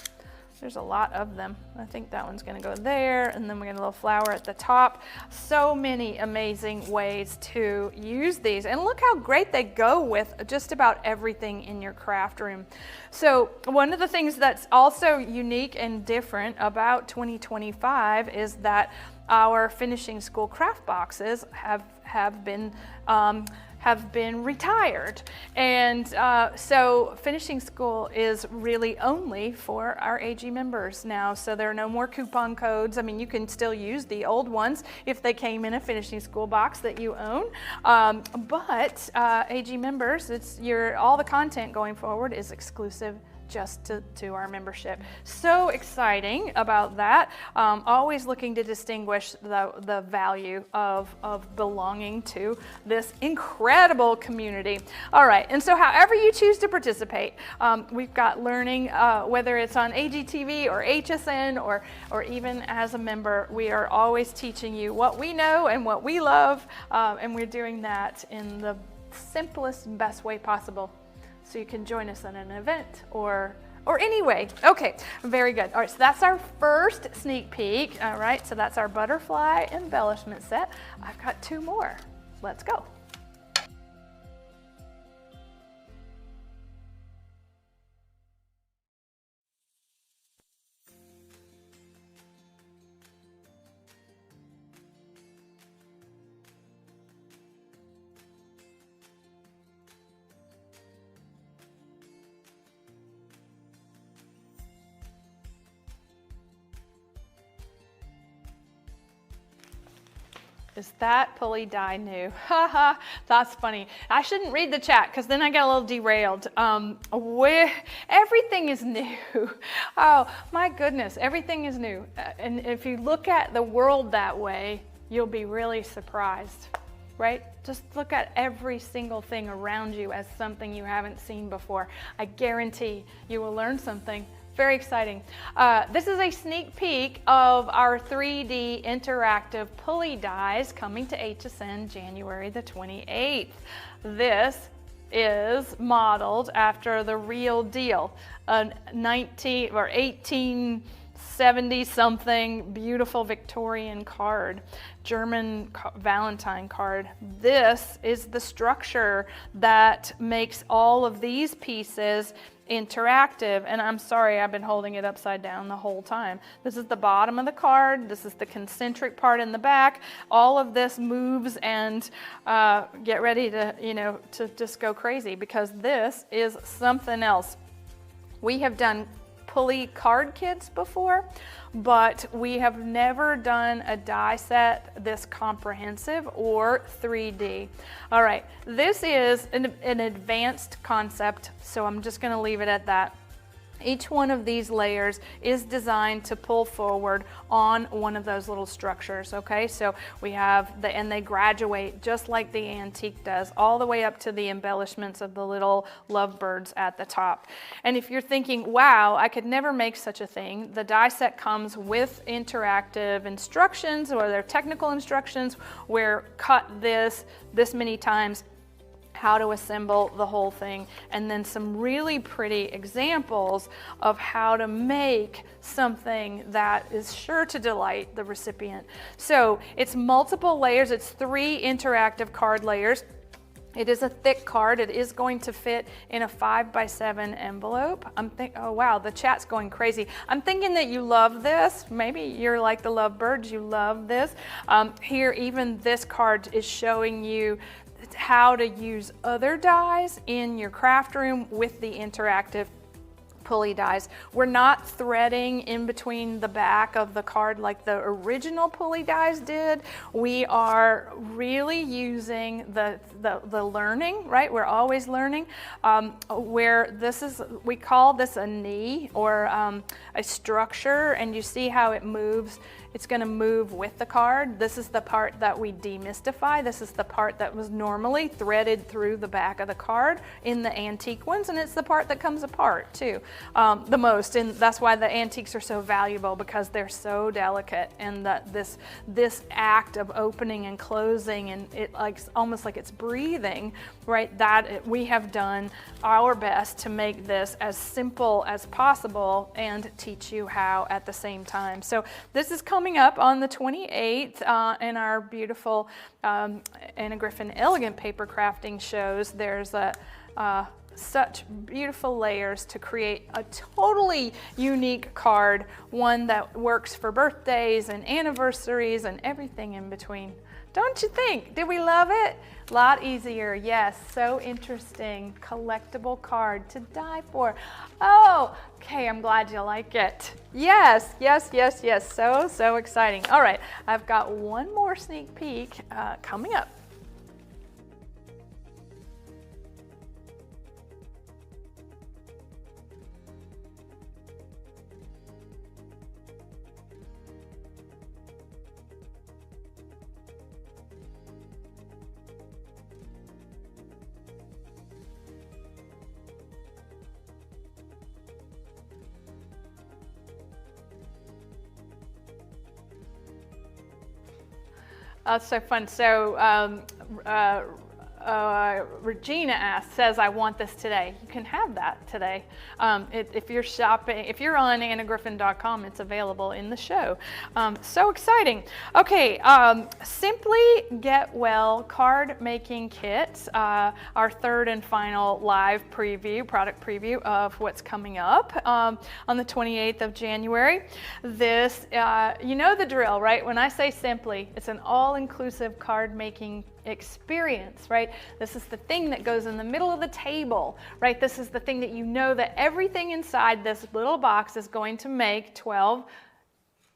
There's a lot of them. I think that one's gonna go there, and then we get a little flower at the top. So many amazing ways to use these. And look how great they go with just about everything in your craft room. So one of the things that's also unique and different about 2025 is that our finishing school craft boxes have been retired, and so finishing school is really only for our AG members now, so there are no more coupon codes. I mean, you can still use the old ones if they came in a finishing school box that you own, but AG members, all the content going forward is exclusive just to our membership. So exciting about that. Always looking to distinguish the value of belonging to this incredible community. All right, and so however you choose to participate, we've got learning, whether it's on AGTV or HSN or even as a member, we are always teaching you what we know and what we love, and we're doing that in the simplest, best way possible. So you can join us at an event or or anyway. Okay, very good. All right, so that's our first sneak peek. All right, so that's our butterfly embellishment set. I've got 2 more. Let's go. Is that pulley die new? Haha, that's funny. I shouldn't read the chat because then I get a little derailed. Everything is new. Oh my goodness, everything is new. And if you look at the world that way, you'll be really surprised, right? Just look at every single thing around you as something you haven't seen before. I guarantee you will learn something. Very exciting. This is a sneak peek of our 3D interactive pulley dies coming to HSN January the 28th. This is modeled after the real deal, a 1870 something beautiful Victorian card, German Valentine card. This is the structure that makes all of these pieces interactive, and I'm sorry, I've been holding it upside down the whole time. This is the bottom of the card. This is the concentric part in the back. All of this moves, and get ready to, to just go crazy, because this is something else. We have done pulley card kits before, but we have never done a die set this comprehensive or 3D. All right, this is an advanced concept, so I'm just going to leave it at that. Each one of these layers is designed to pull forward on one of those little structures, okay? So we have and they graduate just like the antique does, all the way up to the embellishments of the little lovebirds at the top. And if you're thinking, wow, I could never make such a thing, the die set comes with interactive instructions, or their technical instructions, where cut this many times, how to assemble the whole thing, and then some really pretty examples of how to make something that is sure to delight the recipient. So it's multiple layers. It's 3 interactive card layers. It is a thick card. It is going to fit in a 5x7 envelope. Oh wow, the chat's going crazy. I'm thinking that you love this. Maybe you're like the lovebirds, you love this. Here, even this card is showing you how to use other dies in your craft room with the interactive pulley dies. We're not threading in between the back of the card like the original pulley dies did. We are really using the learning, right? We're always learning. Where this is, we call this a knee, or a structure, and you see how it moves. It's going to move with the card. This is the part that we demystify. This is the part that was normally threaded through the back of the card in the antique ones, and it's the part that comes apart too, the most. And that's why the antiques are so valuable, because they're so delicate, and that this act of opening and closing, and it almost like it's breathing, right? That we have done our best to make this as simple as possible and teach you how at the same time. So this is coming up on the 28th in our beautiful Anna Griffin Elegant Paper Crafting shows. There's such beautiful layers to create a totally unique card, one that works for birthdays and anniversaries and everything in between. Don't you think? Did we love it? A lot easier, yes, so interesting. Collectible card to die for. Oh, okay, I'm glad you like it. Yes, yes, yes, yes, so exciting. All right, I've got one more sneak peek coming up. That's so fun. So Regina says, I want this today. You can have that today. If you're shopping, if you're on annagriffin.com, it's available in the show. So exciting. Okay, Simply Get Well card making kits, our third and final live preview, product preview of what's coming up on the 28th of January. This, you know the drill, right? When I say Simply, it's an all-inclusive card making experience, right? This is the thing that goes in the middle of the table, right? This is the thing that you know that everything inside this little box is going to make 12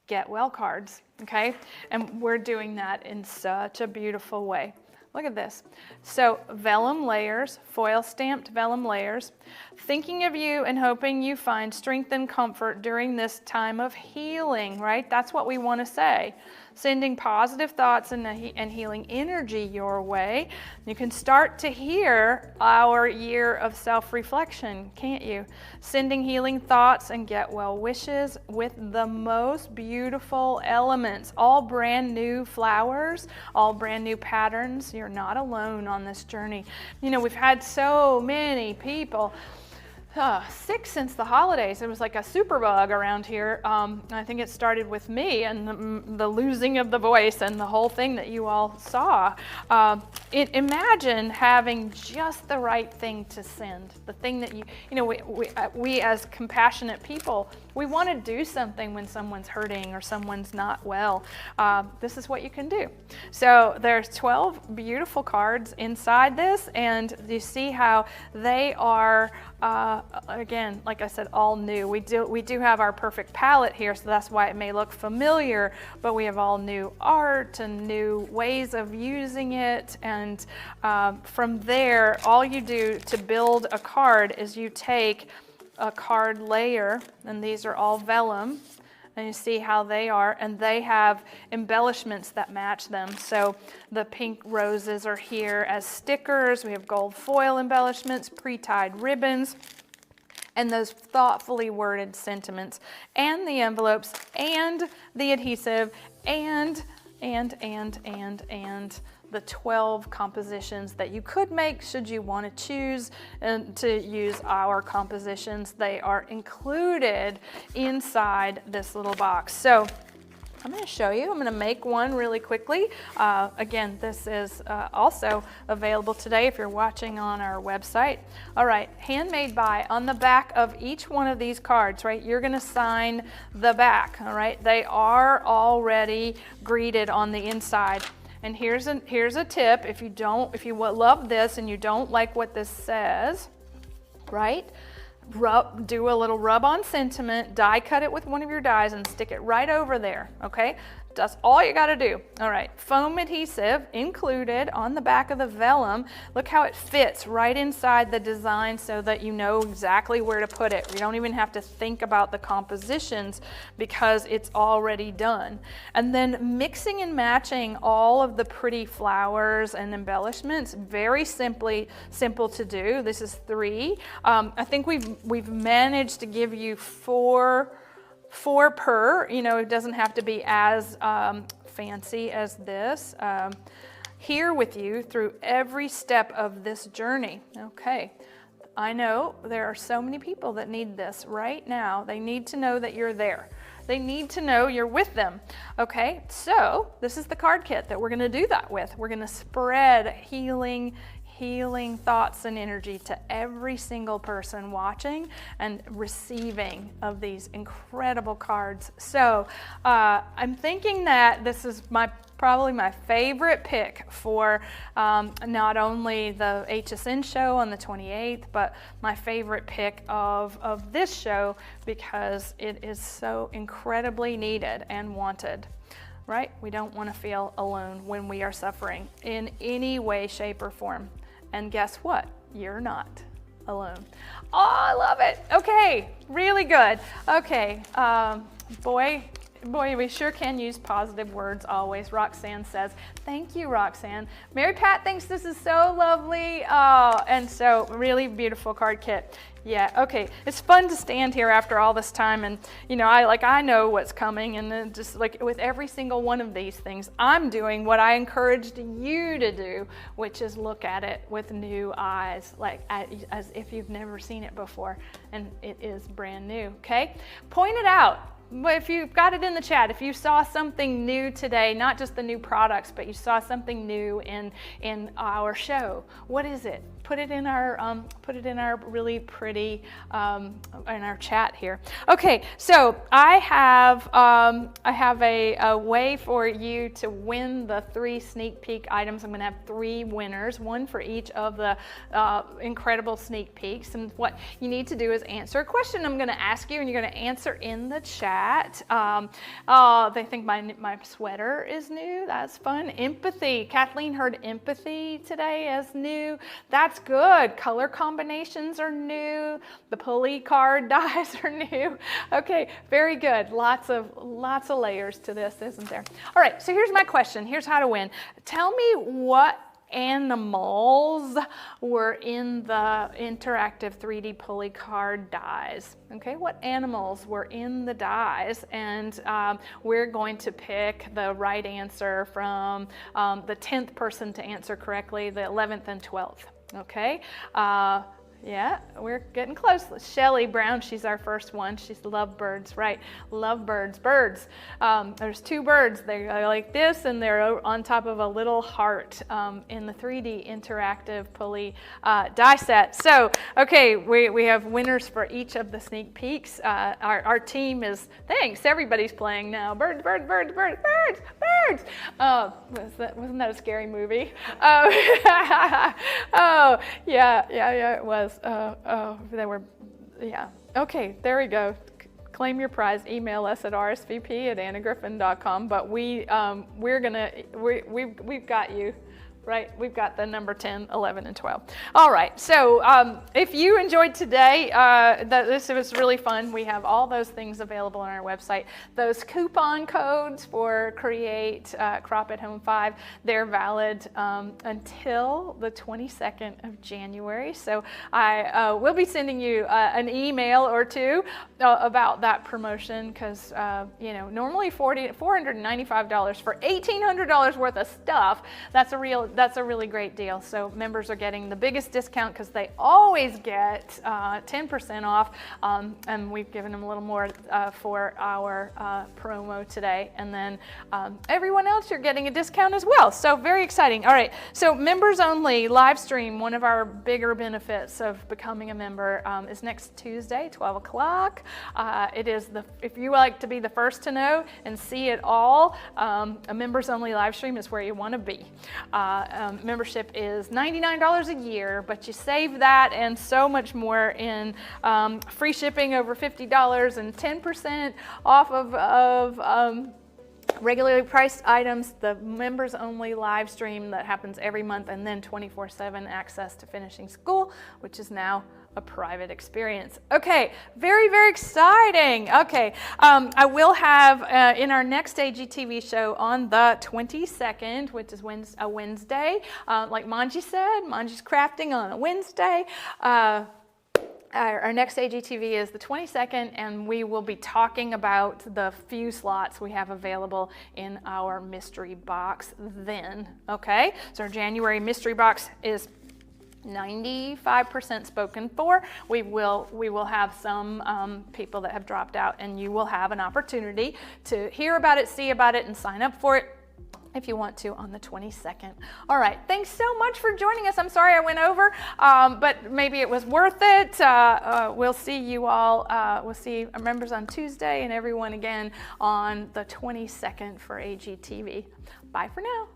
Get Well cards, okay? And we're doing that in such a beautiful way. Look at this. So vellum layers, foil stamped vellum layers, thinking of you and hoping you find strength and comfort during this time of healing, right? That's what we want to say. Sending positive thoughts and healing energy your way. You can start to hear our year of self-reflection, can't you? Sending healing thoughts and get well wishes with the most beautiful elements, all brand new flowers, all brand new patterns. You're not alone on this journey. You know, we've had so many people sick since the holidays. It was like a superbug around here. I think it started with me and the losing of the voice and the whole thing that you all saw. Imagine having just the right thing to send, the thing that you know, we as compassionate people, we want to do something when someone's hurting or someone's not well. This is what you can do. So there's 12 beautiful cards inside this, and you see how they are again, like I said, all new. We do have our perfect palette here, so that's why it may look familiar, but we have all new art and new ways of using it. And from there, all you do to build a card is you take a card layer, and these are all vellum, and you see how they are, and they have embellishments that match them. So the pink roses are here as stickers. We have gold foil embellishments, pre-tied ribbons, and those thoughtfully worded sentiments, and the envelopes, and the adhesive, and the 12 compositions that you could make should you want to choose to use our compositions. They are included inside this little box. So I'm going to show you. I'm going to make one really quickly. Again, this is also available today if you're watching on our website. All right, handmade by, on the back of each one of these cards, right, you're going to sign the back, all right? They are already greeted on the inside. And here's a tip. If you love this and you don't like what this says, right? Do a little rub-on sentiment, die cut it with one of your dies and stick it right over there, okay? That's all you gotta do. All right, foam adhesive included on the back of the vellum. Look how it fits right inside the design so that you know exactly where to put it. You don't even have to think about the compositions because it's already done. And then mixing and matching all of the pretty flowers and embellishments, very simple to do. This is 3. I think we've managed to give you 4 per, you know, it doesn't have to be as fancy as this. Here with you through every step of this journey. Okay, I know there are so many people that need this right now. They need to know that you're there. They need to know you're with them. Okay, so this is the card kit that we're going to do that with. We're going to spread healing thoughts and energy to every single person watching and receiving of these incredible cards. So I'm thinking that this is probably my favorite pick for not only the HSN show on the 28th, but my favorite pick of this show because it is so incredibly needed and wanted. Right? We don't want to feel alone when we are suffering in any way, shape, or form. And guess what? You're not alone. Oh, I love it. Okay, really good. Okay, boy, we sure can use positive words always. Roxanne says, thank you, Roxanne. Mary Pat thinks this is so lovely. And so really beautiful card kit. Yeah, okay. It's fun to stand here after all this time, and you know, I know what's coming, and then just like with every single one of these things, I'm doing what I encouraged you to do, which is look at it with new eyes, like as if you've never seen it before, and it is brand new. Okay, point it out. If you've got it in the chat, if you saw something new today, not just the new products, but you saw something new in our show, what is it? Put it in our really pretty in our chat here. Okay, so I have a way for you to win the 3 sneak peek items. I'm going to have 3 winners, one for each of the incredible sneak peeks. And what you need to do is answer a question I'm going to ask you, and you're going to answer in the chat. They think my sweater is new. That's fun. Empathy. Kathleen heard empathy today as new. That's good. Color combinations are new. The pulley card dies are new. Okay, very good. Lots of layers to this, isn't there? All right, so here's my question. Here's how to win. Tell me what animals were in the interactive 3D pulley card dies. Okay, what animals were in the dies? And we're going to pick the right answer from the 10th person to answer correctly, the 11th and 12th. Okay, yeah, we're getting close. Shelly Brown, she's our first one. She's lovebirds, right? Lovebirds, birds. There's 2 birds. They're like this, and they're on top of a little heart in the 3D interactive pulley die set. So, okay, we have winners for each of the sneak peeks. Our team is, thanks, everybody's playing now. Birds, birds, birds, birds, birds, birds. Wasn't that a scary movie? Oh, yeah, it was. They were, yeah. Okay, there we go. Claim your prize. Email us at rsvp@annagriffin.com. But we've got you. Right, we've got the number 10, 11, and 12. All right, so if you enjoyed today, this was really fun. We have all those things available on our website. Those coupon codes for Create Crop at Home 5, they're valid until the 22nd of January. So I will be sending you an email or 2 about that promotion, because normally $495 for $1,800 worth of stuff. That's a really great deal. So members are getting the biggest discount because they always get 10% off, and we've given them a little more for our promo today. And then everyone else, you're getting a discount as well. So very exciting. All right, so members only live stream, one of our bigger benefits of becoming a member, is next Tuesday, 12 o'clock. It is if you like to be the first to know and see it all, a members only live stream is where you want to be. Membership is $99 a year, but you save that and so much more in free shipping over $50 and 10% off of regularly priced items, the members only live stream that happens every month, and then 24/7 access to finishing school, which is now a private experience. Okay, very, very exciting. Okay, I will have in our next AGTV show on the 22nd, which is a Wednesday, like Monje said, Monje's crafting on a Wednesday. Our next AGTV is the 22nd, and we will be talking about the few slots we have available in our mystery box then. Okay, so our January mystery box is 95% spoken for. We will have some people that have dropped out, and you will have an opportunity to hear about it, see about it, and sign up for it if you want to on the 22nd. All right, thanks so much for joining us. I'm sorry I went over, but maybe it was worth it. We'll see you all, we'll see our members on Tuesday and everyone again on the 22nd for AGTV. Bye for now.